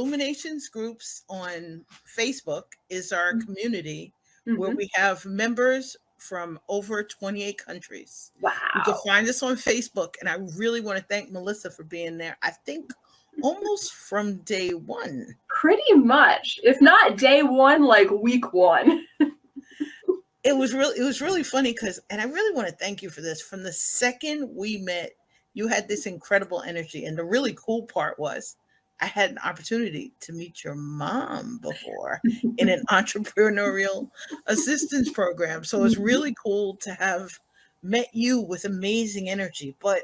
Illuminations Groups on Facebook is our community where Mm-hmm. we have members from over 28 countries. You can Wow. find us on Facebook, and I really want to thank Melissa for being there. I think almost from day one. Pretty much. If not day one, like week one. It was really funny because, and I really want to thank you for this. From the second we met, you had this incredible energy. And the really cool part was I had an opportunity to meet your mom before in an entrepreneurial assistance program. So it's really cool to have met you with amazing energy. But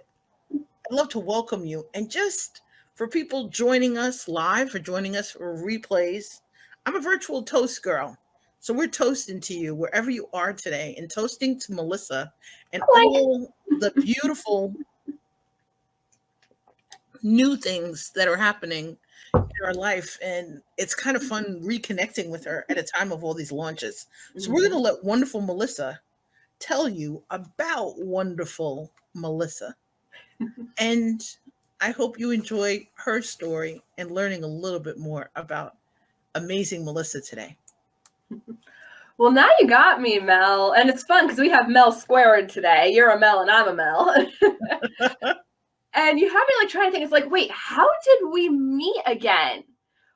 I'd love to welcome you. And just for people joining us live or joining us for replays, I'm a virtual toast girl. So we're toasting to you wherever you are today and toasting to Melissa and all the beautiful new things that are happening in her life. And it's kind of fun reconnecting with her at a time of all these launches. So we're going to let wonderful Melissa tell you about wonderful Melissa. And I hope you enjoy her story and learning a little bit more about amazing Melissa today. Well, now you got me, Mel. And it's fun because we have Mel squared today. You're a Mel and I'm a Mel. And you have me like trying to think, it's like, wait, how did we meet again?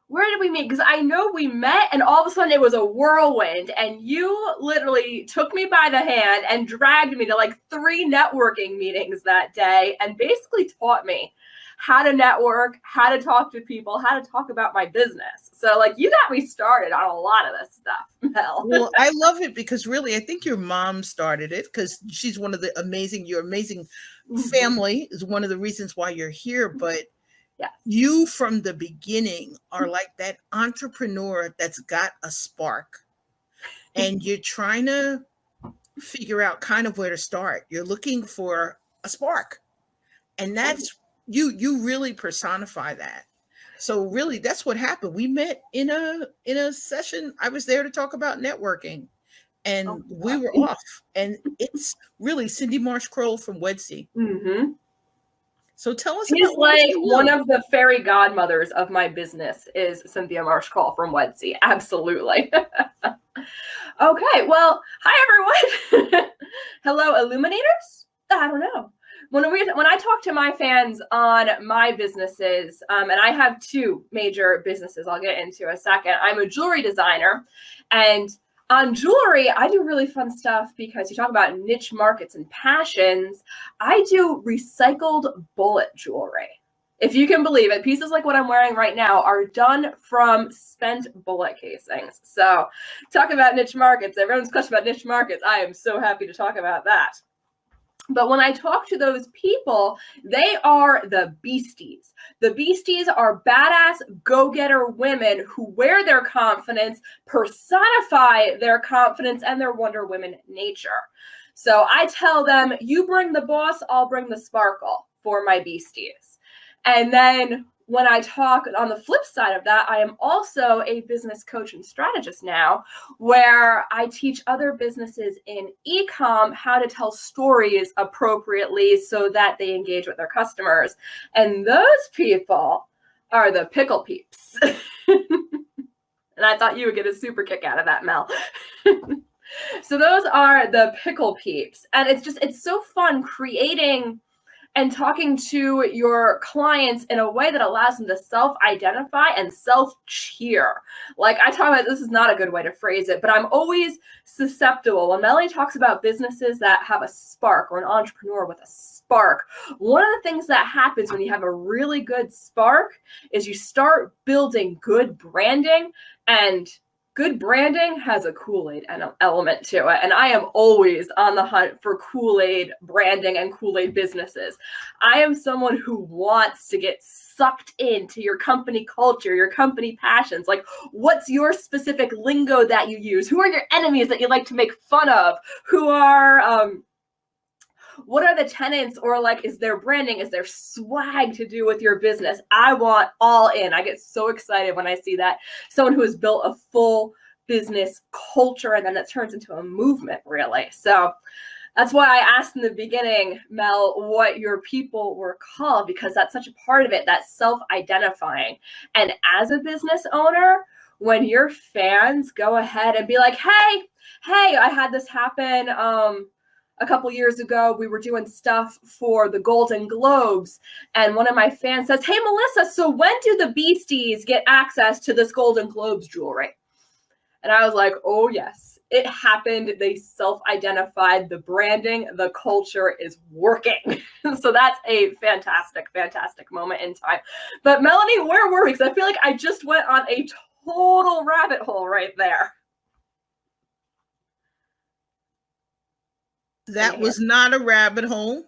Where did we meet? Because I know we met and all of a sudden it was a whirlwind and you literally took me by the hand and dragged me to like 3 networking meetings that day and basically taught me how to network, how to talk to people, how to talk about my business. So like you got me started on a lot of this stuff, Mel. Well, I love it because really, I think your mom started it because she's one of the your amazing family is one of the reasons why you're here. But yes. You from the beginning are like that entrepreneur that's got a spark and you're trying to figure out kind of where to start. You're looking for a spark. And that's you really personify that. So really that's what happened. We met in a session. I was there to talk about networking and we were off. And it's really Cindy Marsh Kroll from Wedsey. Mm-hmm. So tell us She's about like one of the fairy godmothers of my business is Cynthia Marsh Kroll from Wedsey. Absolutely. Okay, well, hi everyone. Hello, Illuminators? I don't know. When I talk to my fans on my businesses, and I have 2 major businesses I'll get into in a second. I'm a jewelry designer, and on jewelry, I do really fun stuff because you talk about niche markets and passions. I do recycled bullet jewelry. If you can believe it, pieces like what I'm wearing right now are done from spent bullet casings. So talk about niche markets. Everyone's question about niche markets. I am so happy to talk about that. But when I talk to those people, they are the beasties. The beasties are badass go-getter women who wear their confidence, personify their confidence and their Wonder Woman nature. So I tell them, you bring the boss, I'll bring the sparkle for my beasties. And then when I talk on the flip side of that, I am also a business coach and strategist now, where I teach other businesses in e-com how to tell stories appropriately so that they engage with their customers. And those people are the pickle peeps. And I thought you would get a super kick out of that, Mel. So those are the pickle peeps. And it's so fun creating and talking to your clients in a way that allows them to self-identify and self-cheer. Like I talk about, this is not a good way to phrase it, but I'm always susceptible. When Melanie talks about businesses that have a spark or an entrepreneur with a spark, one of the things that happens when you have a really good spark is you start building good branding, and good branding has a Kool-Aid element to it. And I am always on the hunt for Kool-Aid branding and Kool-Aid businesses. I am someone who wants to get sucked into your company culture, your company passions. Like, what's your specific lingo that you use? Who are your enemies that you like to make fun of? Who are, what are the tenets, or like, is there branding? Is there swag to do with your business? I want all in. I get so excited when I see that. Someone who has built a full business culture and then it turns into a movement, really. So That's why I asked in the beginning, Mel, what your people were called, because that's such a part of it, that self-identifying. And as a business owner, when your fans go ahead and be like, hey, I had this happen a couple years ago. We were doing stuff for the Golden Globes, and one of my fans says, hey, Melissa, so when do the Beasties get access to this Golden Globes jewelry? And I was like, oh, yes, it happened. They self-identified. The branding, the culture is working. So that's a fantastic, fantastic moment in time. But Melanie, where were we? Because I feel like I just went on a total rabbit hole right there. That was not a rabbit hole.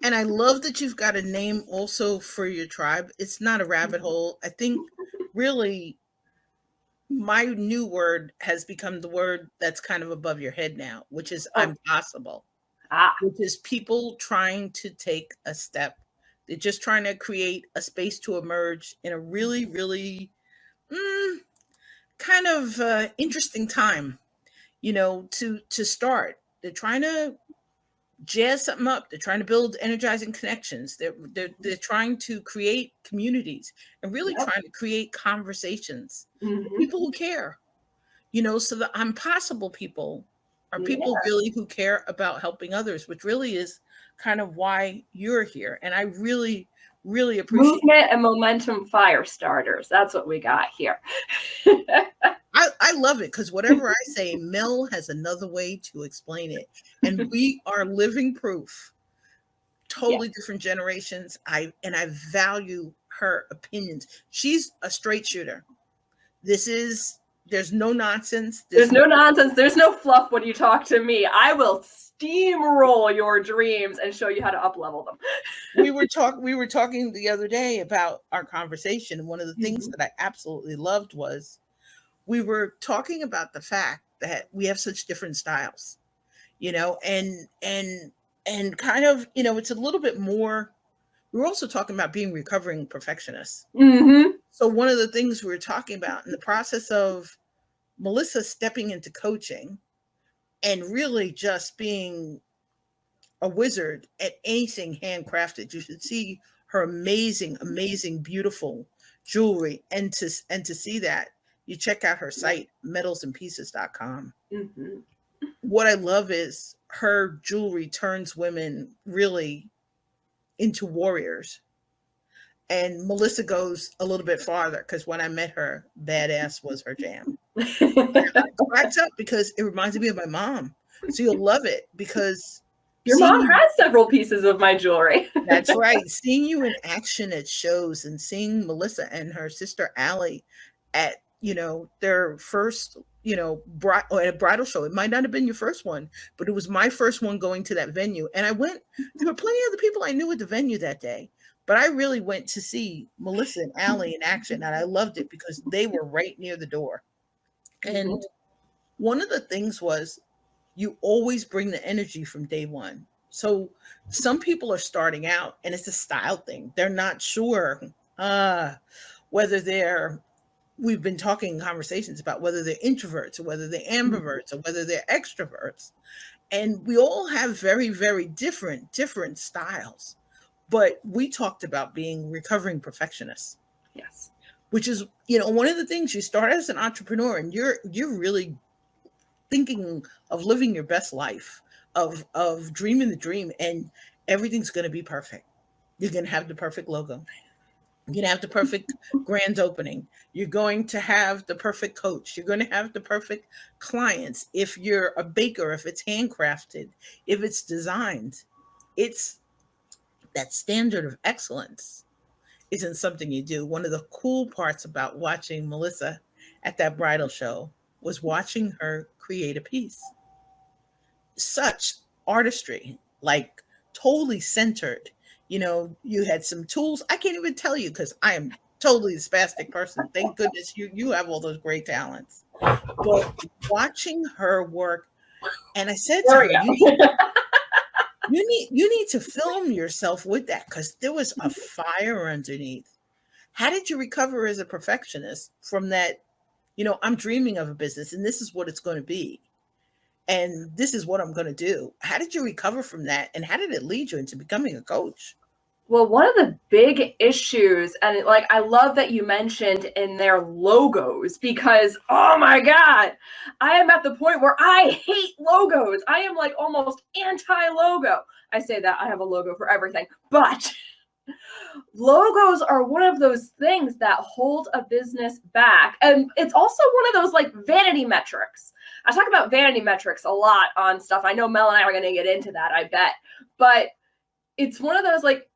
And I love that you've got a name also for your tribe. It's not a rabbit hole. I think really my new word has become the word that's kind of above your head now, which is I'm possible, which is people trying to take a step. They're just trying to create a space to emerge in a really, really kind of interesting time, to start. They're trying to jazz something up. They're trying to build energizing connections. They're trying to create communities and really trying to create conversations. People who care, so the I'm possible people are people really who care about helping others, which really is kind of why you're here. And I really, really appreciate movement and momentum fire starters. That's what we got here. I love it because whatever I say, Mel has another way to explain it. And we are living proof. Totally different generations. I value her opinions. She's a straight shooter. There's no nonsense. There's no nonsense. There's no fluff when you talk to me. I will steamroll your dreams and show you how to up-level them. We were talking the other day about our conversation. And one of the things that I absolutely loved was we were talking about the fact that we have such different styles, and kind of, it's a little bit more. We were also talking about being recovering perfectionists. So one of the things we were talking about in the process of Melissa stepping into coaching and really just being a wizard at anything handcrafted. You should see her amazing, amazing, beautiful jewelry. And to see that, you check out her site, metalsandpieces.com. What I love is her jewelry turns women really into warriors. And Melissa goes a little bit farther because when I met her, badass was her jam. I cracked up because it reminds me of my mom. So you'll love it because your mom has several pieces of my jewelry. That's right. Seeing you in action at shows and seeing Melissa and her sister Allie at, their first, at a bridal show. It might not have been your first one, but it was my first one going to that venue. And I went, there were plenty of the people I knew at the venue that day, but I really went to see Melissa and Allie in action. And I loved it because they were right near the door. And one of the things was you always bring the energy from day one. So some people are starting out and it's a style thing. They're not sure whether we've been talking conversations about whether they're introverts or whether they're ambiverts or whether they're extroverts. And we all have very, very different styles. But we talked about being recovering perfectionists. Yes. Which is, one of the things you start as an entrepreneur and you're really thinking of living your best life, of dreaming the dream, and everything's going to be perfect. You're going to have the perfect logo. You're going to have the perfect grand opening. You're going to have the perfect coach. You're going to have the perfect clients. If you're a baker, if it's handcrafted, if it's designed, it's that standard of excellence isn't something you do. One of the cool parts about watching Melissa at that bridal show was watching her create a piece. Such artistry, like totally centered. You had some tools. I can't even tell you because I am totally a spastic person. Thank goodness you have all those great talents. But watching her work, and I said to her, you need to film yourself with that because there was a fire underneath. How did you recover as a perfectionist from that? I'm dreaming of a business and this is what it's going to be. and this is what I'm going to do. How did you recover from that? And how did it lead you into becoming a coach? Well, one of the big issues, and like, I love that you mentioned in their logos, because, oh my God, I am at the point where I hate logos. I am like almost anti-logo. I say that I have a logo for everything, but logos are one of those things that hold a business back. And it's also one of those like vanity metrics. I talk about vanity metrics a lot on stuff. I know Mel and I are going to get into that, I bet. But it's one of those like,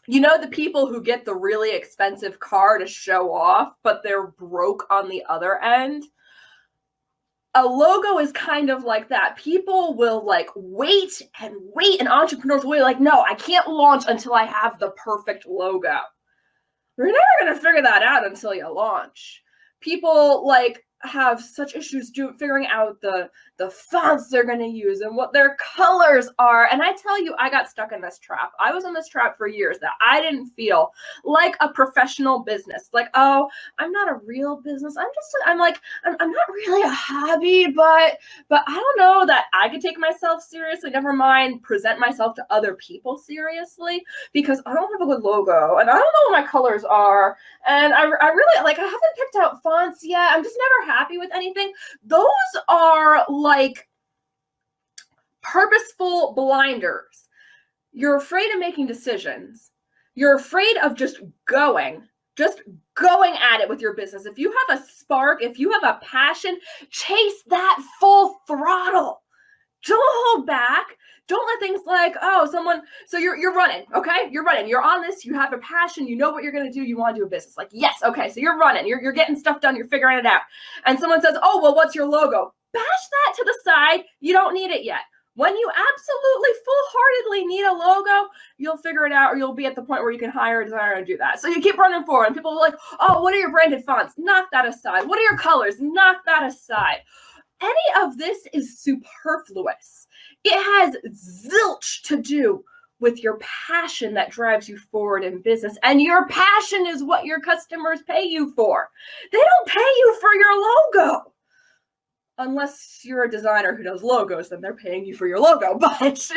you know, the people who get the really expensive car to show off, but they're broke on the other end. A logo is kind of like that. People will like wait, and entrepreneurs will be like, no, I can't launch until I have the perfect logo. You're never going to figure that out until you launch. People like have such issues figuring out the fonts they're going to use and what their colors are. And I tell you, I got stuck in this trap. I was in this trap for years that I didn't feel like a professional business. Like, oh, I'm not a real business. I'm not really a hobby, but I don't know that I could take myself seriously. Never mind present myself to other people seriously, because I don't have a good logo and I don't know what my colors are. And I really, like, I haven't picked out fonts yet. I'm just never happy with anything. Those are like purposeful blinders. You're afraid of making decisions. You're afraid of just going at it with your business. If you have a spark, if you have a passion, chase that full throttle. Don't hold back. Don't let things like, so you're running, okay? You're running, you're on this, you have a passion, you know what you're gonna do, you wanna do a business. Like, yes, okay, so you're running, you're getting stuff done, you're figuring it out. And someone says, oh, well, what's your logo? Bash that to the side, you don't need it yet. When you absolutely full-heartedly need a logo, you'll figure it out, or you'll be at the point where you can hire a designer to do that. So you keep running forward, and people are like, oh, what are your branded fonts? Knock that aside. What are your colors? Knock that aside. Any of this is superfluous. It has zilch to do with your passion that drives you forward in business. And your passion is what your customers pay you for. They don't pay you for your logo. Unless you're a designer who does logos, then they're paying you for your logo. But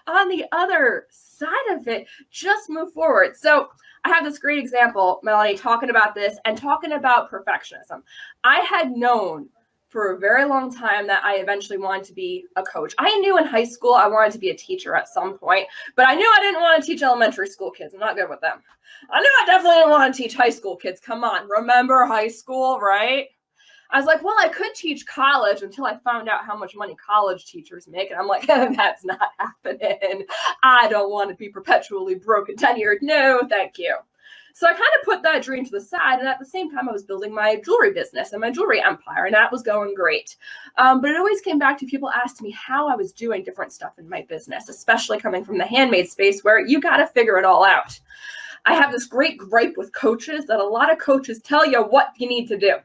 on the other side of it, just move forward. So I have this great example, Melanie, talking about this and talking about perfectionism. I had known for a very long time that I eventually wanted to be a coach. I knew in high school I wanted to be a teacher at some point, but I knew I didn't want to teach elementary school kids. I'm not good with them. I knew I definitely didn't want to teach high school kids. Come on, remember high school, right? I was like, well, I could teach college, until I found out how much money college teachers make. And I'm like, that's not happening. I don't want to be perpetually broke and tenured. No, thank you. So I kind of put that dream to the side, and at the same time, I was building my jewelry business and my jewelry empire, and that was going great. But it always came back to people asked me how I was doing different stuff in my business, especially coming from the handmade space where you got to figure it all out. I have this great gripe with coaches that a lot of coaches tell you what you need to do.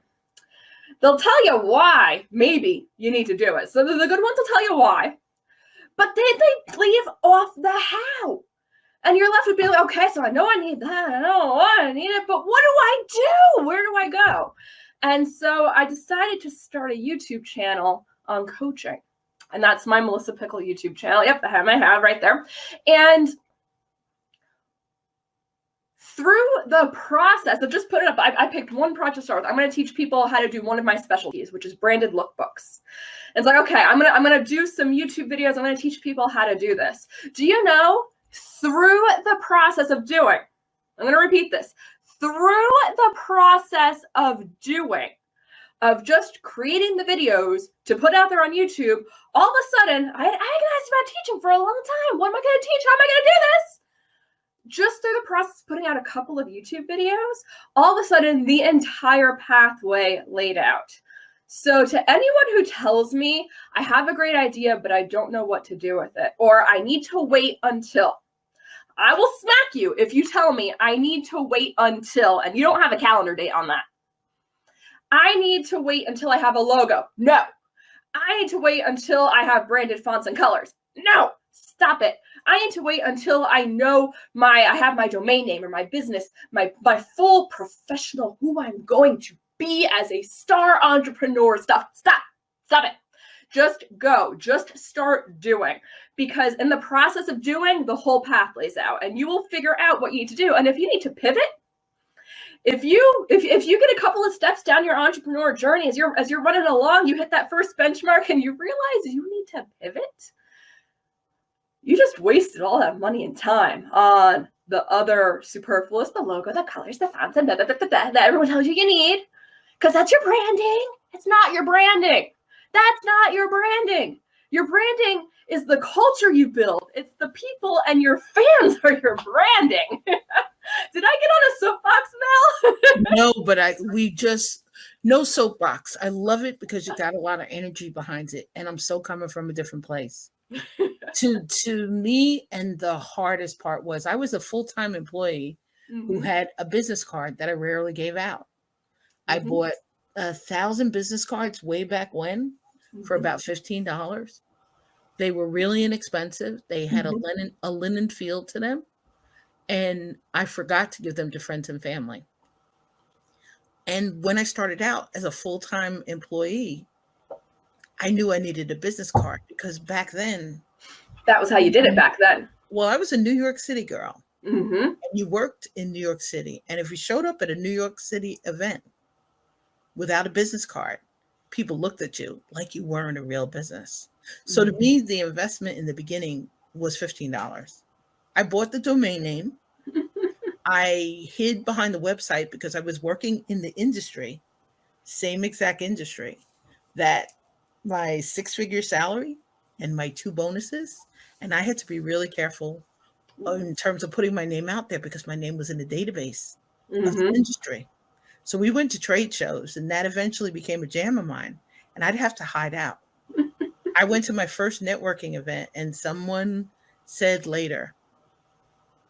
They'll tell you why, maybe, you need to do it. So the good ones will tell you why, but they leave off the how. And you're left with being like, okay, so I know I need that. I know why I need it, but what do I do? Where do I go? And so I decided to start a YouTube channel on coaching. And that's my Melissa Pickle YouTube channel. Yep, I have right there. And through the process of just putting it up, I picked one project to start with. I'm going to teach people how to do one of my specialties, which is branded lookbooks. It's like, okay, I'm gonna do some YouTube videos. I'm going to teach people how to do this. Do you know, through the process of doing, I'm going to repeat this, through the process of doing, of just creating the videos to put out there on YouTube, all of a sudden, I had asked about teaching for a long time. What am I going to teach? How am I going to do this? Just through the process of putting out a couple of YouTube videos, all of a sudden, the entire pathway laid out. So to anyone who tells me, I have a great idea, but I don't know what to do with it, or I need to wait until, I will smack you if you tell me I need to wait until, and you don't have a calendar date on that. I need to wait until I have a logo. No. I need to wait until I have branded fonts and colors. No. Stop it. I need to wait until I know I have my domain name or my business, my full professional, who I'm going to be as a star entrepreneur. Stop it. Just go, just start doing, because in the process of doing, the whole path lays out and you will figure out what you need to do. And if you need to pivot, if you get a couple of steps down your entrepreneur journey, as you're running along, you hit that first benchmark and you realize you need to pivot, you just wasted all that money and time on the other superfluous, the logo, the colors, the fonts, and that everyone tells you need, because that's your branding. It's not your branding. That's not your branding. Your branding is the culture you build. It's the people, and your fans are your branding. Did I get on a soapbox, Mel? No, but no soapbox. I love it because you got a lot of energy behind it, and I'm so coming from a different place. To me, and the hardest part was I was a full-time employee who had a business card that I rarely gave out. I bought 1,000 business cards way back when for about $15. They were really inexpensive. They had a linen feel to them, and I forgot to give them to friends and family. And when I started out as a full-time employee, I knew I needed a business card because back then, that was how you did it back then. Well, I was a New York City girl. Mm-hmm. And you worked in New York City. And if you showed up at a New York City event without a business card, people looked at you like you weren't a real business. So to me, the investment in the beginning was $15. I bought the domain name. I hid behind the website because I was working in the industry, same exact industry, that my 6-figure salary and my 2 bonuses. And I had to be really careful in terms of putting my name out there because my name was in the database of the industry. So we went to trade shows, and that eventually became a jam of mine. And I'd have to hide out. I went to my first networking event, and someone said later,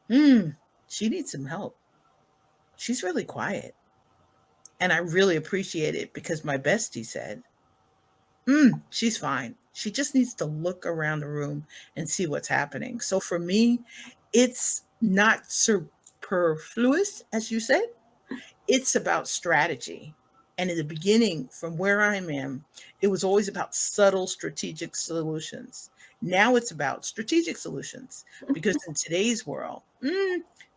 she needs some help. She's really quiet. And I really appreciate it because my bestie said, she's fine. She just needs to look around the room and see what's happening. So for me, it's not superfluous, as you said. It's about strategy. And in the beginning, from where I am, it was always about subtle strategic solutions. Now it's about strategic solutions because in today's world,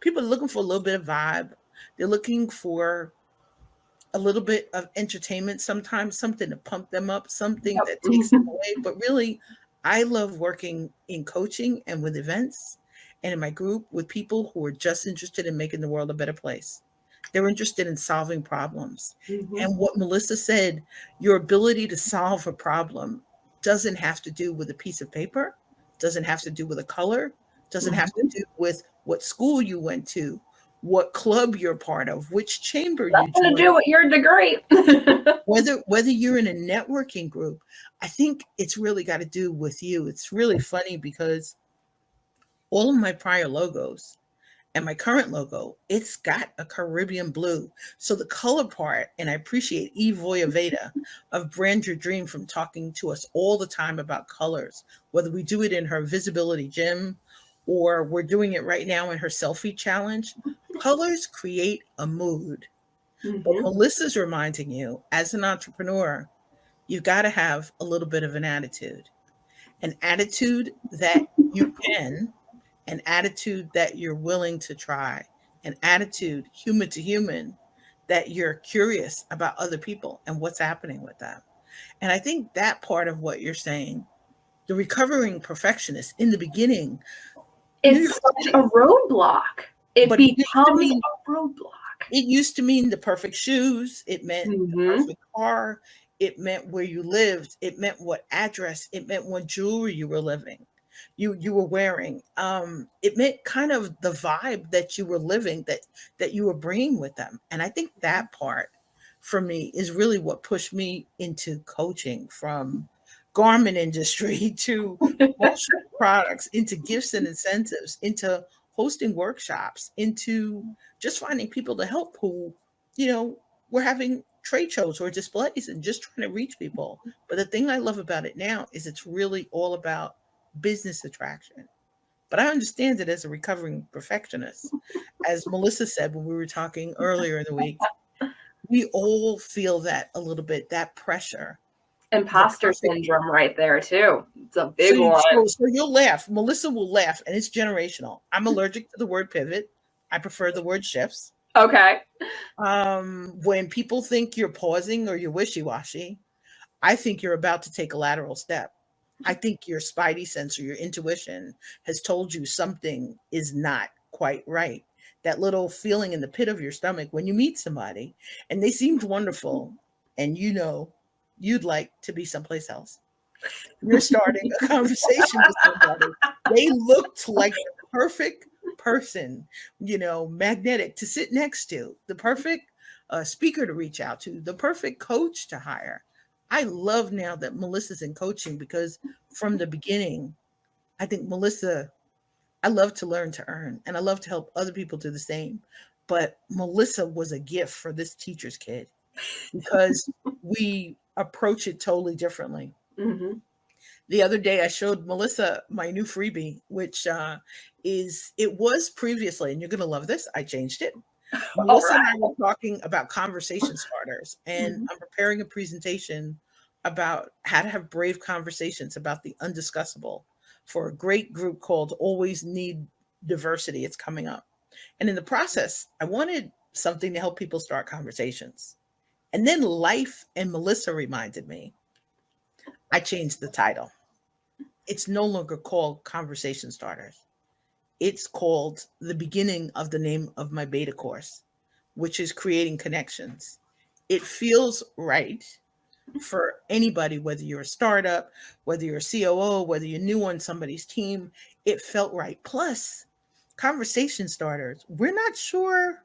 people are looking for a little bit of vibe. They're looking for a little bit of entertainment sometimes, something to pump them up, something that takes them away. But really, I love working in coaching and with events and in my group with people who are just interested in making the world a better place. They're interested in solving problems. And what Melissa said, your ability to solve a problem doesn't have to do with a piece of paper, doesn't have to do with a color, doesn't have to do with what school you went to, what club you're part of, which chamber you joined. Nothing to do with your degree. whether you're in a networking group, I think it's really got to do with you. It's really funny because all of my prior logos and my current logo, it's got a Caribbean blue. So the color part, and I appreciate Eve Voyaveda of Brand Your Dream from talking to us all the time about colors, whether we do it in her visibility gym or we're doing it right now in her selfie challenge. Colors create a mood. But Melissa's reminding you, as an entrepreneur, you've got to have a little bit of an attitude that you can, an attitude that you're willing to try, an attitude, human to human, that you're curious about other people and what's happening with them. And I think that part of what you're saying, the recovering perfectionist in the beginning, it's such a roadblock. It becomes a roadblock. It used to mean the perfect shoes. It meant the perfect car. It meant where you lived. It meant what address. It meant what jewelry you were you were wearing. It meant kind of the vibe that you were living, that you were bringing with them. And I think that part for me is really what pushed me into coaching, from garment industry to promotional products, into gifts and incentives, into hosting workshops, into just finding people to help who, were having trade shows or displays and just trying to reach people. But the thing I love about it now is it's really all about business attraction. But I understand it as a recovering perfectionist. As Melissa said when we were talking earlier in the week, we all feel that a little bit, that pressure. the Imposter perfect. syndrome right there too. It's a So, big one. so you'll laugh. Melissa will laugh, and it's generational. I'm allergic to the word pivot. I prefer the word shifts. Okay. When people think you're pausing or you're wishy-washy, I think you're about to take a lateral step. I think your spidey sense or your intuition has told you something is not quite right. That little feeling in the pit of your stomach when you meet somebody and they seemed wonderful and you know you'd like to be someplace else. You're starting a conversation with somebody. They looked like the perfect person, magnetic to sit next to, the perfect speaker to reach out to, the perfect coach to hire. I love now that Melissa's in coaching because from the beginning, I think Melissa, I love to learn to earn and I love to help other people do the same. But Melissa was a gift for this teacher's kid because we approach it totally differently. Mm-hmm. The other day I showed Melissa my new freebie, which it was previously, and you're going to love this. I changed it. All Melissa and I right. were talking about conversation starters, and Mm-hmm. I'm preparing a presentation about how to have brave conversations about the undiscussable for a great group called Always Need Diversity. It's coming up. And in the process, I wanted something to help people start conversations. And then life and Melissa reminded me, I changed the title. It's no longer called Conversation Starters. It's called the beginning of the name of my beta course, which is creating connections. It feels right for anybody, whether you're a startup, whether you're a COO, whether you're new on somebody's team. It felt right. Plus, conversation starters, we're not sure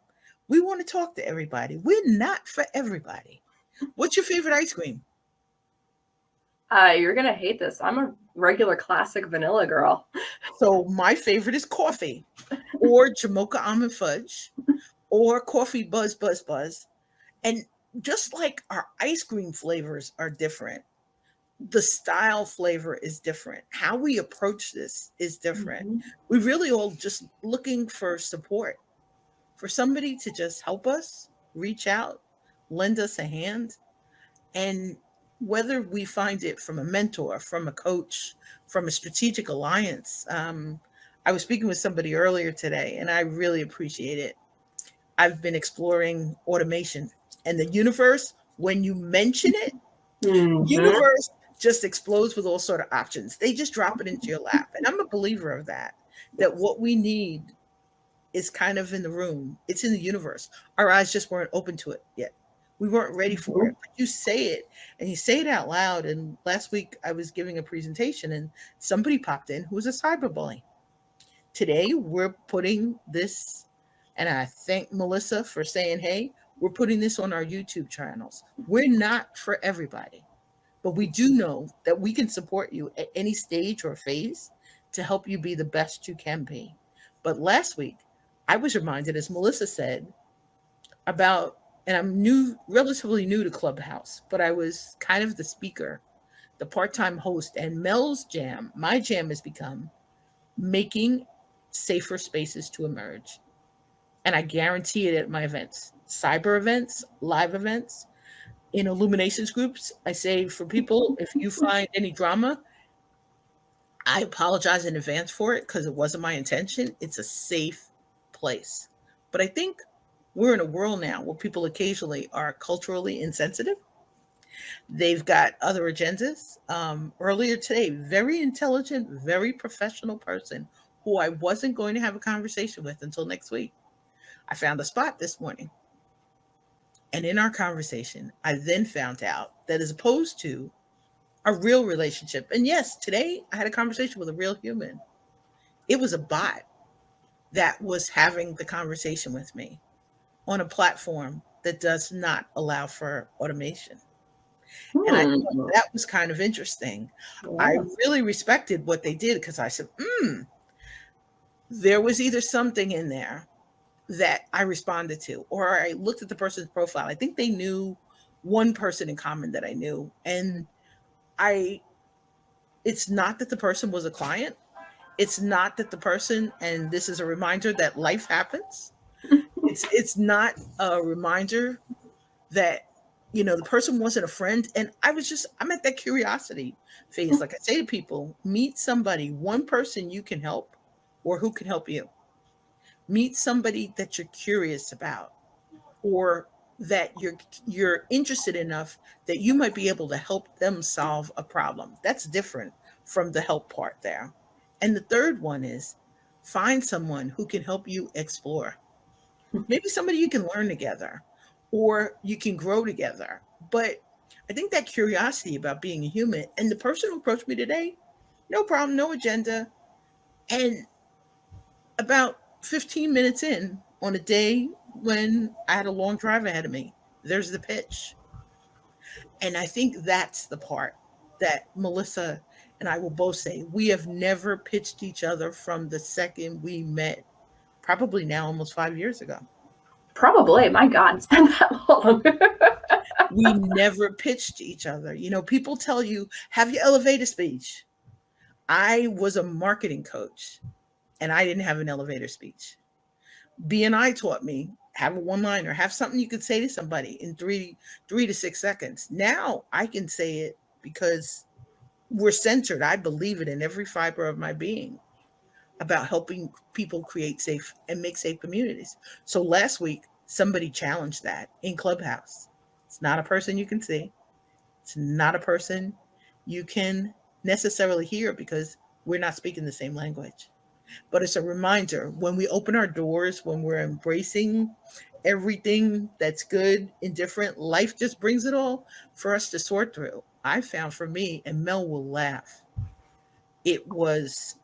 we want to talk to everybody. We're not for everybody. What's your favorite ice cream? You're gonna hate this. I'm a regular classic vanilla girl. So my favorite is coffee or Jamocha almond fudge or coffee buzz buzz buzz. And just like our ice cream flavors are different, the style flavor is different. How we approach this is different. Mm-hmm. We really all just looking for support, for somebody to just help us, reach out, lend us a hand. And whether we find it from a mentor, from a coach, from a strategic alliance. I was speaking with somebody earlier today and I really appreciate it. I've been exploring automation and the universe, when you mention it, Mm-hmm. universe just explodes with all sort of options. They just drop it into your lap. And I'm a believer of that, that Yes. what we need is kind of in the room. It's in the universe. Our eyes just weren't open to it yet. We weren't ready for Mm-hmm. it. But you say it and you say it out loud. And last week I was giving a presentation and somebody popped in who was a cyberbully. Today we're putting this, and I thank Melissa for saying, hey, we're putting this on our YouTube channels. We're not for everybody, but we do know that we can support you at any stage or phase to help you be the best you can be. But last week, I was reminded, as Melissa said, about, and I'm new, relatively new to Clubhouse, but I was kind of the speaker, the part time host, and Mel's jam, my jam has become making safer spaces to emerge. And I guarantee it at my events, cyber events, live events, in illuminations groups. I say for people, if you find any drama, I apologize in advance for it because it wasn't my intention. It's a safe place. But I think we're in a world now where people occasionally are culturally insensitive. They've got other agendas. Earlier today, very intelligent, very professional person who I wasn't going to have a conversation with until next week. I found a spot this morning. And in our conversation, I then found out that as opposed to a real relationship, and yes, today I had a conversation with a real human, it was a bot that was having the conversation with me on a platform that does not allow for automation. And I thought Hmm. that was kind of interesting. I Yeah. really respected what they did because I said, there was either something in there that I responded to, or I looked at the person's profile. I think they knew one person in common that I knew. And I, it's not that the person was a client. It's not that the person, and this is a reminder that life happens. It's not a reminder that the person wasn't a friend. And I'm at that curiosity phase. Like I say to people, meet somebody, one person you can help or who can help you. Meet somebody that you're curious about or that you're interested enough that you might be able to help them solve a problem. That's different from the help part there. And the third one is find someone who can help you explore. Maybe somebody you can learn together or you can grow together. But I think that curiosity about being a human, and the person who approached me today, no problem, no agenda. And about 15 minutes in on a day when I had a long drive ahead of me, there's the pitch. And I think that's the part that Melissa and I will both say we have never pitched each other from the second we met, probably now almost 5 years ago. Probably. My God, it's been that long. We never pitched each other. People tell you, have your elevator speech. I was a marketing coach and I didn't have an elevator speech. B&I taught me have a one-liner, have something you could say to somebody in three to 6 seconds. Now I can say it because we're centered. I believe it in every fiber of my being about helping people create safe and make safe communities. So last week, somebody challenged that in Clubhouse. It's not a person you can see. It's not a person you can necessarily hear because we're not speaking the same language. But it's a reminder when we open our doors, when we're embracing everything that's good and different, life just brings it all for us to sort through. I found for me, and Mel will laugh, it was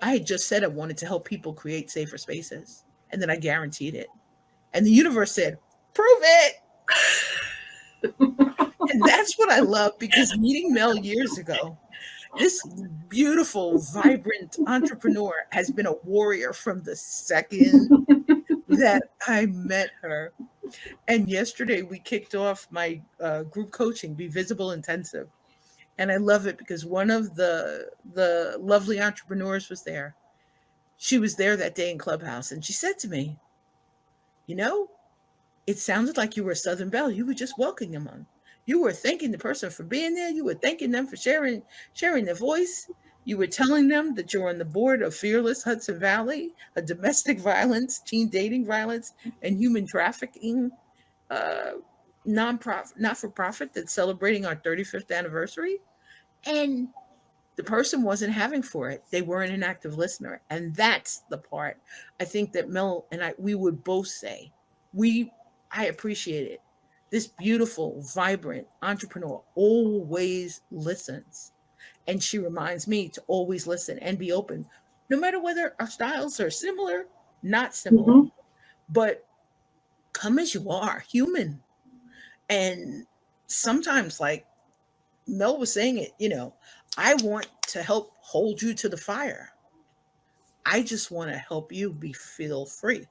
I had just said I wanted to help people create safer spaces, and then I guaranteed it. And the universe said, prove it. And that's what I love because meeting Mel years ago, this beautiful, vibrant entrepreneur has been a warrior from the second that I met her. And yesterday we kicked off my group coaching, BVisible Intensive. And I love it because one of the lovely entrepreneurs was there. She was there that day in Clubhouse and she said to me, it sounded like you were a Southern Belle. You were just welcoming them on. You were thanking the person for being there. You were thanking them for sharing their voice. You were telling them that you're on the board of Fearless Hudson Valley, a domestic violence, teen dating violence, and human trafficking nonprofit, not for profit that's celebrating our 35th anniversary. And the person wasn't having for it. They weren't an active listener. And that's the part I think that Mel and we would both say, I appreciate it. This beautiful, vibrant entrepreneur always listens. And she reminds me to always listen and be open, no matter whether our styles are similar, not similar, but come as you are, human. And sometimes, like Mel was saying it, I want to help hold you to the fire. I just want to help you feel free.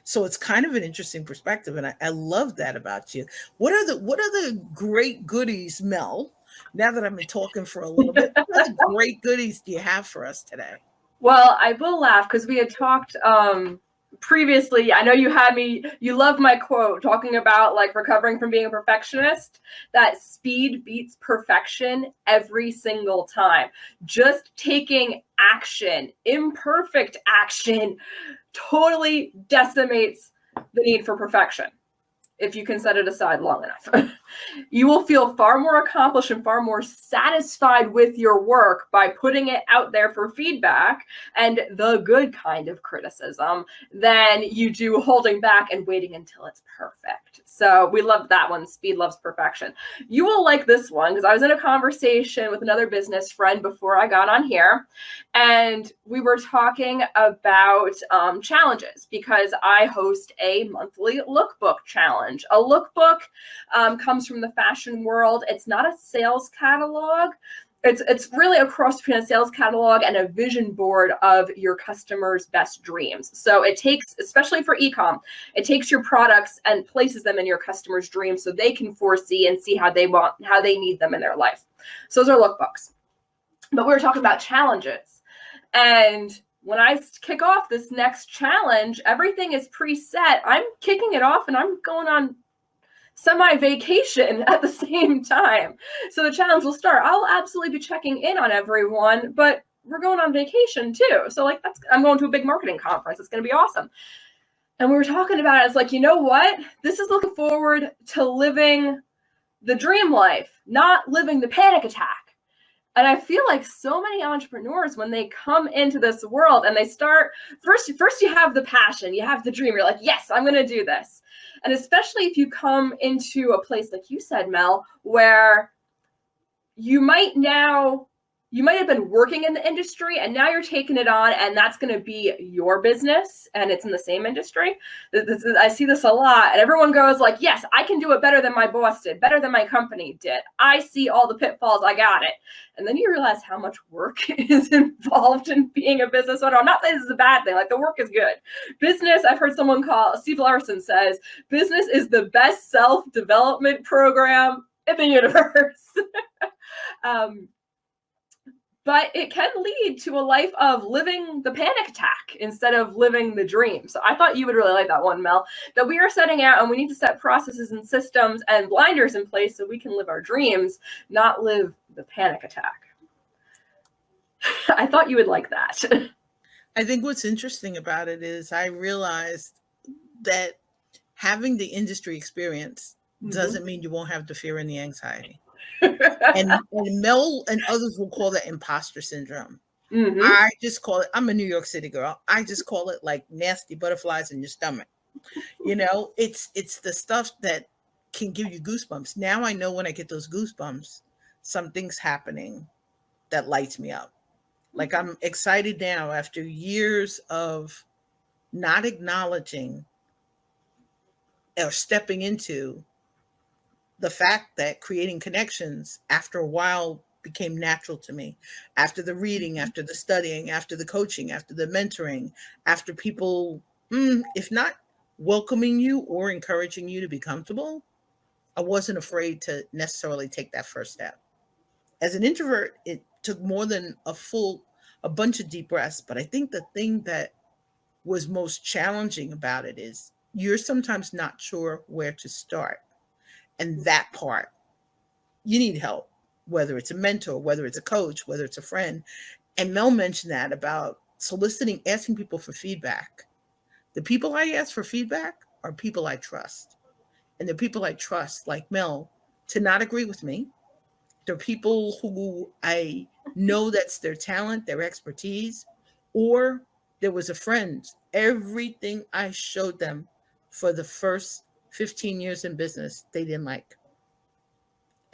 So it's kind of an interesting perspective, and I love that about you. What are the great goodies, Mel? Now that I've been talking for a little bit, what are the great goodies do you have for us today? Well, I will laugh because we had talked previously. I know you love my quote talking about like recovering from being a perfectionist, that speed beats perfection every single time. Just taking action, imperfect action, totally decimates the need for perfection. If you can set it aside long enough, you will feel far more accomplished and far more satisfied with your work by putting it out there for feedback and the good kind of criticism than you do holding back and waiting until it's perfect. So we love that one. Speed loves perfection. You will like this one because I was in a conversation with another business friend before I got on here, and we were talking about challenges because I host a monthly lookbook challenge. A lookbook comes from the fashion world. It's not a sales catalog. It's really a cross between a sales catalog and a vision board of your customers' best dreams. So it takes, especially for e-com, it takes your products and places them in your customers' dreams so they can foresee and see how they need them in their life. So those are lookbooks. But we were talking about challenges. And when I kick off this next challenge, everything is preset. I'm kicking it off and I'm going on semi-vacation at the same time. So the challenge will start. I'll absolutely be checking in on everyone, but we're going on vacation too. So like I'm going to a big marketing conference. It's going to be awesome. And we were talking about it. It's like, you know what? This is looking forward to living the dream life, not living the panic attack. And I feel like so many entrepreneurs, when they come into this world and they start, first you have the passion, you have the dream. You're like, yes, I'm going to do this. And especially if you come into a place, like you said, Mel, where you might have been working in the industry and now you're taking it on, and that's going to be your business and it's in the same industry. I see this a lot, and everyone goes like, yes, I can do it better than my boss did, better than my company did. I see all the pitfalls. I got it. And then you realize how much work is involved in being a business owner. I'm not saying this is a bad thing. Like, the work is good. Business, I've heard someone Steve Larson says, business is the best self-development program in the universe. But it can lead to a life of living the panic attack instead of living the dream. So I thought you would really like that one, Mel, that we are setting out and we need to set processes and systems and blinders in place so we can live our dreams, not live the panic attack. I thought you would like that. I think what's interesting about it is I realized that having the industry experience doesn't mean you won't have the fear and the anxiety. And Mel and others will call that imposter syndrome. I just call it, I'm a New York City girl, I just call it like nasty butterflies in your stomach. You know, it's the stuff that can give you goosebumps. Now I know when I get those goosebumps, something's happening that lights me up. Like, I'm excited now after years of not acknowledging or stepping into the fact that creating connections after a while became natural to me. After the reading, after the studying, after the coaching, after the mentoring, after people, if not welcoming you or encouraging you to be comfortable, I wasn't afraid to necessarily take that first step. As an introvert, it took more than a bunch of deep breaths. But I think the thing that was most challenging about it is you're sometimes not sure where to start. And that part, you need help, whether it's a mentor, whether it's a coach, whether it's a friend. And Mel mentioned that about asking people for feedback. The people I ask for feedback are people I trust. And the people I trust, like Mel, to not agree with me. They're people who I know that's their talent, their expertise, or there was a friend. Everything I showed them for the first 15 years in business, they didn't like.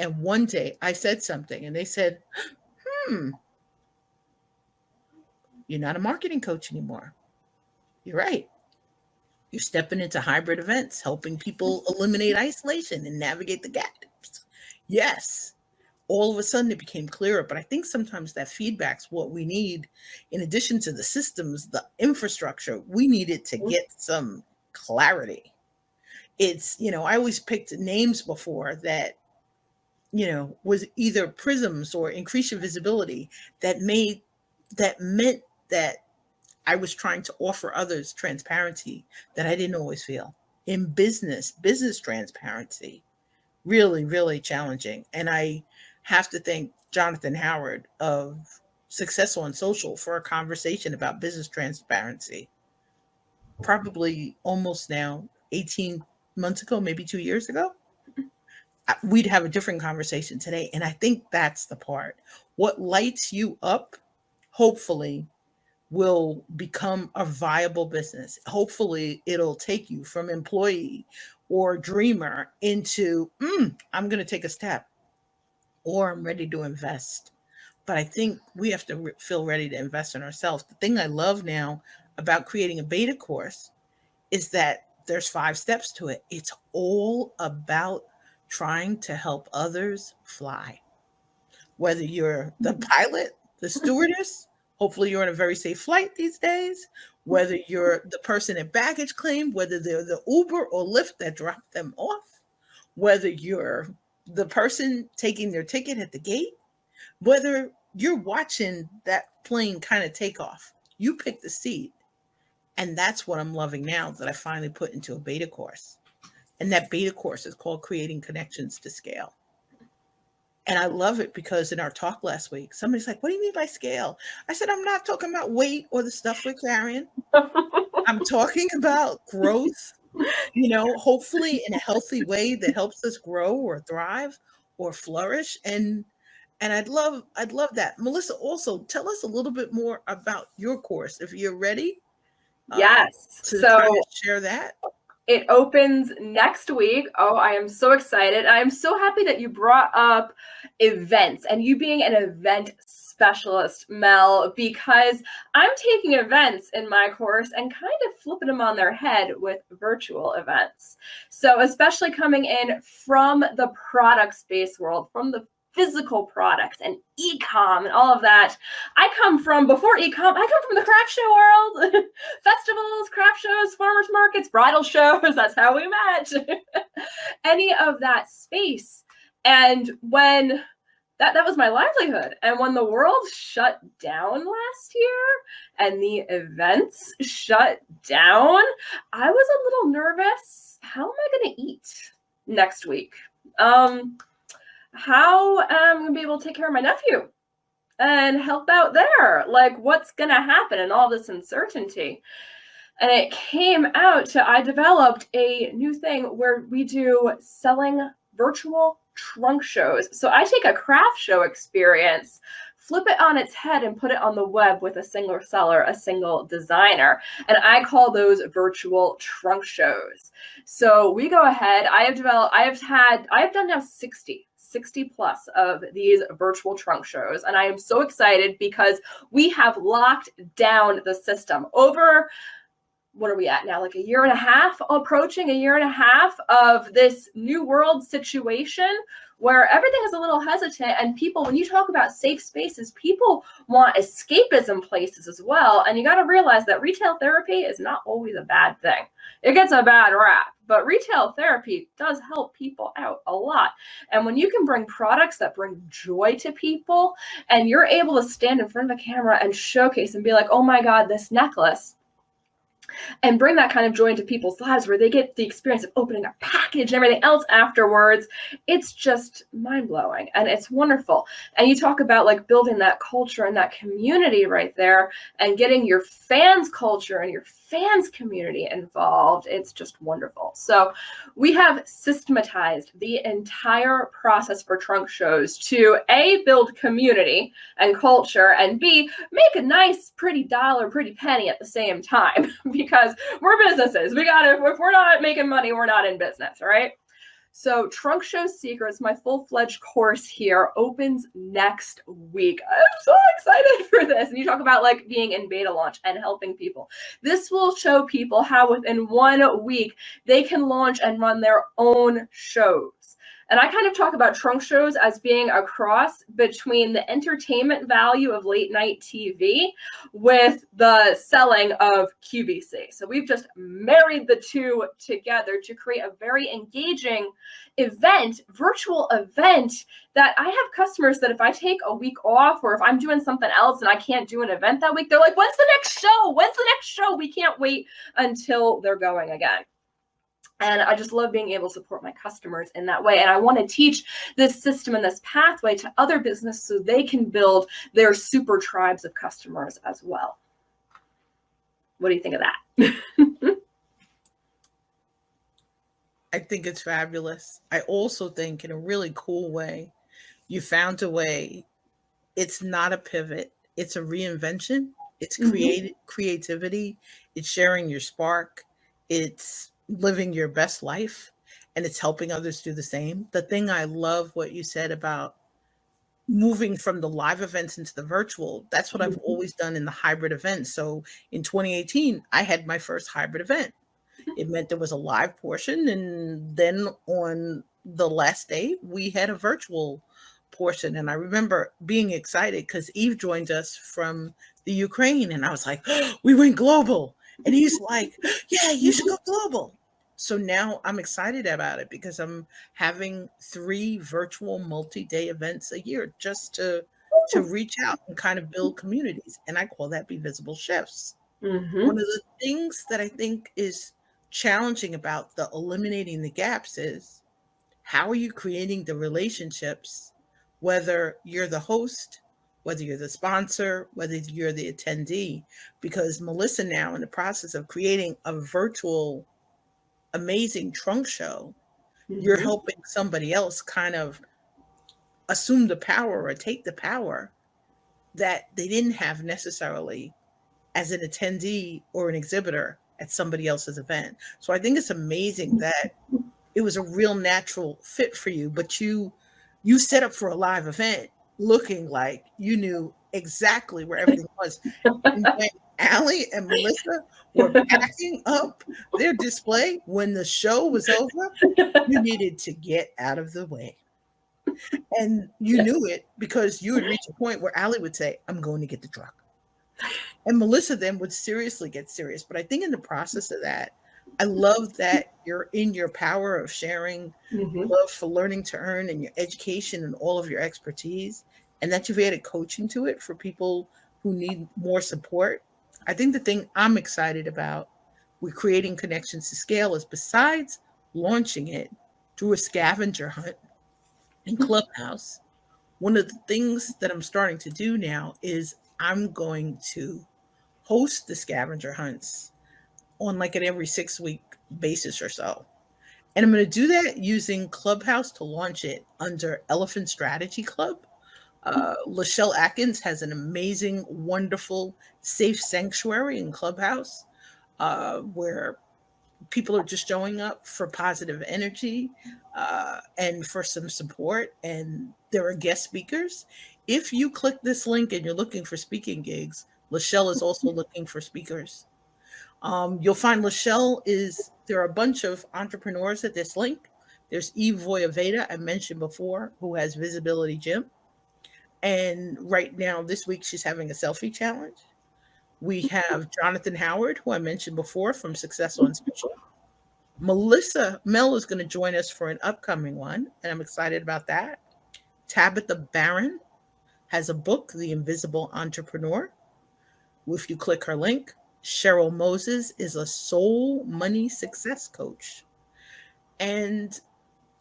And one day I said something and they said, you're not a marketing coach anymore. You're right. You're stepping into hybrid events, helping people eliminate isolation and navigate the gaps. Yes. All of a sudden it became clearer. But I think sometimes that feedback's what we need. In addition to the systems, the infrastructure, we needed to get some clarity. It's, I always picked names before that, was either prisms or increase your visibility that meant that I was trying to offer others transparency that I didn't always feel. In business transparency, really, really challenging. And I have to thank Jonathan Howard of Success on Social for a conversation about business transparency. Probably almost now 18 months ago, maybe 2 years ago. We'd have a different conversation today. And I think that's the part. What lights you up, hopefully, will become a viable business. Hopefully, it'll take you from employee or dreamer into, I'm going to take a step, or I'm ready to invest. But I think we have to feel ready to invest in ourselves. The thing I love now about creating a beta course is that there's 5 steps to it. It's all about trying to help others fly. Whether you're the pilot, the stewardess, hopefully you're on a very safe flight these days, whether you're the person at baggage claim, whether they're the Uber or Lyft that dropped them off, whether you're the person taking their ticket at the gate, whether you're watching that plane kind of take off, you pick the seat. And that's what I'm loving now that I finally put into a beta course. And that beta course is called Creating Connections to Scale. And I love it because in our talk last week, somebody's like, what do you mean by scale? I said, I'm not talking about weight or the stuff we're carrying. I'm talking about growth, hopefully in a healthy way that helps us grow or thrive or flourish. And I'd love that. Melissa, also tell us a little bit more about your course if you're ready Yes. to So kind of share that. it opens next week. Oh, I am so excited. I am so happy that you brought up events and you being an event specialist, Mel, because I'm taking events in my course and kind of flipping them on their head with virtual events. So especially coming in from the product space world, from the physical products and e-com and all of that. I come from, before e-com, I come from the craft show world. Festivals, craft shows, farmers markets, bridal shows. That's how we met. Any of that space. And when that was my livelihood. And when the world shut down last year and the events shut down, I was a little nervous. How am I going to eat next week? How am I going to be able to take care of my nephew and help out there? Like, what's going to happen in all this uncertainty? And it came out to, I developed a new thing where we do selling virtual trunk shows. So I take a craft show experience, flip it on its head and put it on the web with a single seller, a single designer. And I call those virtual trunk shows. So we go ahead, I have done now 60 plus of these virtual trunk shows. And I am so excited because we have locked down the system over, what are we at now? Like a year and a half, approaching a year and a half of this new world situation where everything is a little hesitant. And people, when you talk about safe spaces, people want escapism places as well. And you got to realize that retail therapy is not always a bad thing. It gets a bad rap, but retail therapy does help people out a lot. And when you can bring products that bring joy to people and you're able to stand in front of a camera and showcase and be like, oh my God, this necklace, and bring that kind of joy into people's lives where they get the experience of opening a package and everything else afterwards, it's just mind-blowing and it's wonderful. And you talk about like building that culture and that community right there and getting your fans' culture and your fans' community involved. It's just wonderful. So we have systematized the entire process for trunk shows to A, build community and culture, and B, make a nice, pretty dollar, pretty penny at the same time. Because we're businesses. If we're not making money, we're not in business, right? So Trunk Show Secrets, my full-fledged course here, opens next week. I'm so excited for this. And you talk about like being in beta launch and helping people. This will show people how within 1 week they can launch and run their own shows. And I kind of talk about trunk shows as being a cross between the entertainment value of late night TV with the selling of QVC. So we've just married the two together to create a very engaging event, virtual event, that I have customers that if I take a week off or if I'm doing something else and I can't do an event that week, they're like, when's the next show? When's the next show? We can't wait until they're going again. And I just love being able to support my customers in that way. And I want to teach this system and this pathway to other businesses so they can build their super tribes of customers as well. What do you think of that? I think it's fabulous. I also think in a really cool way, you found a way. It's not a pivot. It's a reinvention. It's creativity. It's sharing your spark. It's living your best life, and it's helping others do the same. The thing I love what you said about moving from the live events into the virtual, that's what I've always done in the hybrid events. So in 2018, I had my first hybrid event. It meant there was a live portion, and then on the last day, we had a virtual portion. And I remember being excited because Eve joined us from the Ukraine, and I was like, oh, we went global. And he's like, yeah, you should go global. So now I'm excited about it because I'm having 3 virtual multi-day events a year just to reach out and kind of build communities. And I call that BVisible Shifts. One of the things that I think is challenging about the eliminating the gaps is how are you creating the relationships, whether you're the host, whether you're the sponsor, whether you're the attendee? Because Melissa now in the process of creating a virtual amazing trunk show, you're Mhm. helping somebody else kind of assume the power or take the power that they didn't have necessarily as an attendee or an exhibitor at somebody else's event. So I think it's amazing that it was a real natural fit for you, but you set up for a live event looking like you knew exactly where everything was. And when Allie and Melissa were packing up their display when the show was over, you needed to get out of the way. And you Yes. knew it because you would reach a point where Allie would say, I'm going to get the truck. And Melissa then would seriously get serious. But I think in the process of that, I love that you're in your power of sharing Mhm. love for learning to earn and your education and all of your expertise, and that you've added coaching to it for people who need more support. I think the thing I'm excited about with creating connections to scale is besides launching it through a scavenger hunt in Clubhouse, one of the things that I'm starting to do now is I'm going to host the scavenger hunts on like an every 6 week basis or so. And I'm going to do that using Clubhouse to launch it under Elephant Strategy Club. Lachelle Atkins has an amazing, wonderful, safe sanctuary in Clubhouse where people are just showing up for positive energy and for some support. And there are guest speakers. If you click this link and you're looking for speaking gigs, Lachelle is also looking for speakers. You'll find Lachelle is there are a bunch of entrepreneurs at this link. There's Eve Voyaveda, I mentioned before, who has Visibility Gym. And right now, this week, she's having a selfie challenge. We have Jonathan Howard, who I mentioned before from Success on Social. Mel is going to join us for an upcoming one, and I'm excited about that. Tabitha Barron has a book, The Invisible Entrepreneur. If you click her link, Cheryl Moses is a soul money success coach. And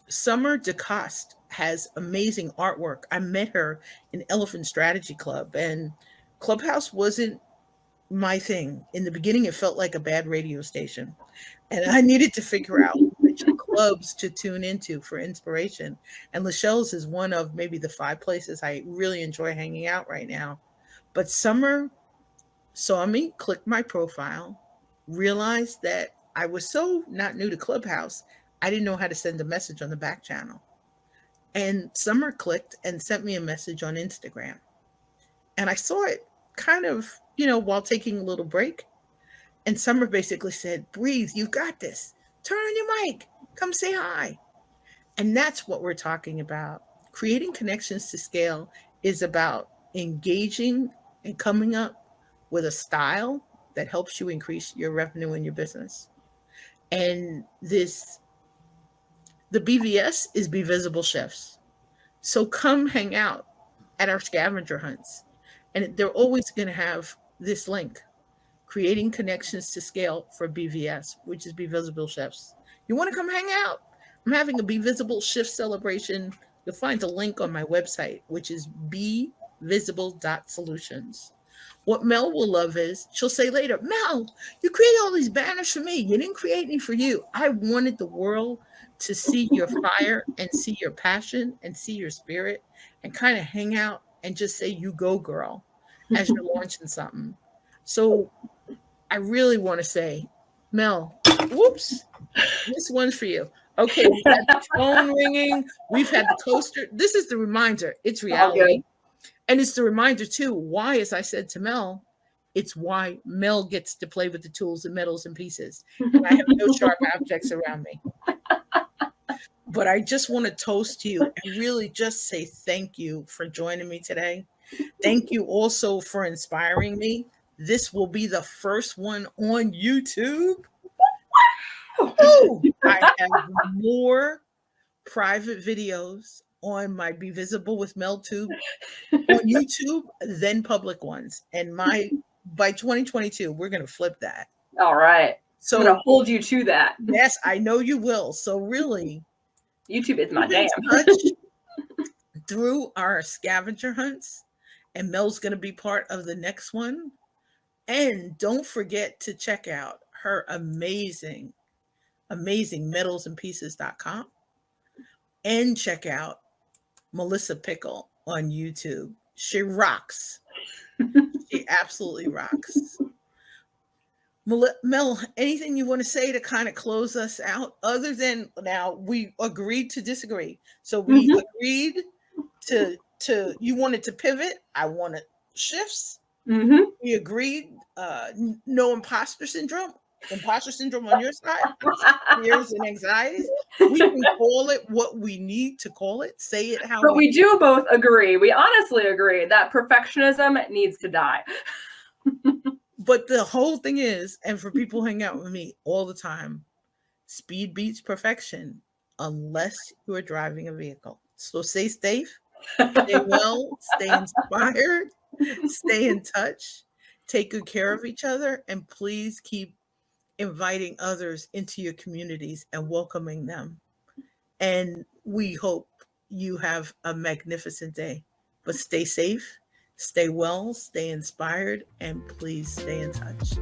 Summer DeCoste has amazing artwork. I met her in Elephant Strategy Club, and Clubhouse wasn't my thing. In the beginning, it felt like a bad radio station, and I needed to figure out which clubs to tune into for inspiration. And Lachelle's is one of maybe the 5 places I really enjoy hanging out right now. But Summer saw me, clicked my profile, realized that I was so not new to Clubhouse, I didn't know how to send a message on the back channel. And Summer clicked and sent me a message on Instagram. And I saw it kind of, while taking a little break. And Summer basically said, breathe, you got this. Turn on your mic. Come say hi. And that's what we're talking about. Creating connections to scale is about engaging and coming up with a style that helps you increase your revenue in your business. And the BVS is Be Visible Chefs. So come hang out at our scavenger hunts. And they're always going to have this link, creating connections to scale for BVS, which is Be Visible Chefs. You want to come hang out? I'm having a Be Visible Shift celebration. You'll find a link on my website, which is bevisible.solutions. What Mel will love is she'll say later, Mel, you created all these banners for me. You didn't create any for you. I wanted the world to see your fire and see your passion and see your spirit and kind of hang out and just say, you go, girl, as you're launching something. So I really want to say, Mel, whoops, this one's for you. Okay, we've had the phone ringing, we've had the coaster. This is the reminder. It's All reality. good. And it's the reminder, too, why, as I said to Mel, it's why Mel gets to play with the tools and metals and pieces. And I have no sharp objects around me. But I just want to toast you and really just say thank you for joining me today. Thank you also for inspiring me. This will be the first one on YouTube. Woo! I have more private videos on my Be Visible with Mel Tube on YouTube than public ones. And by 2022, we're going to flip that. All right. So I'm going to hold you to that. yes, I know you will. So really, YouTube is my jam. touch through our scavenger hunts, and Mel's going to be part of the next one. And don't forget to check out her amazing metalsandpieces.com, and check out Melissa Pickle on YouTube. She rocks. She absolutely rocks. Mel, anything you want to say to kind of close us out, other than now we agreed to disagree. So we agreed to you wanted to pivot, I wanted shifts. We agreed no imposter syndrome on your side, fears and anxieties. We can call it what we need to call it, say it how but we do both agree, we honestly agree that perfectionism needs to die. But the whole thing is, and for people who hang out with me all the time, speed beats perfection unless you are driving a vehicle. So stay safe, stay well, stay inspired, stay in touch, take good care of each other, and please keep inviting others into your communities and welcoming them. And we hope you have a magnificent day. But stay safe, stay well, stay inspired, and please stay in touch.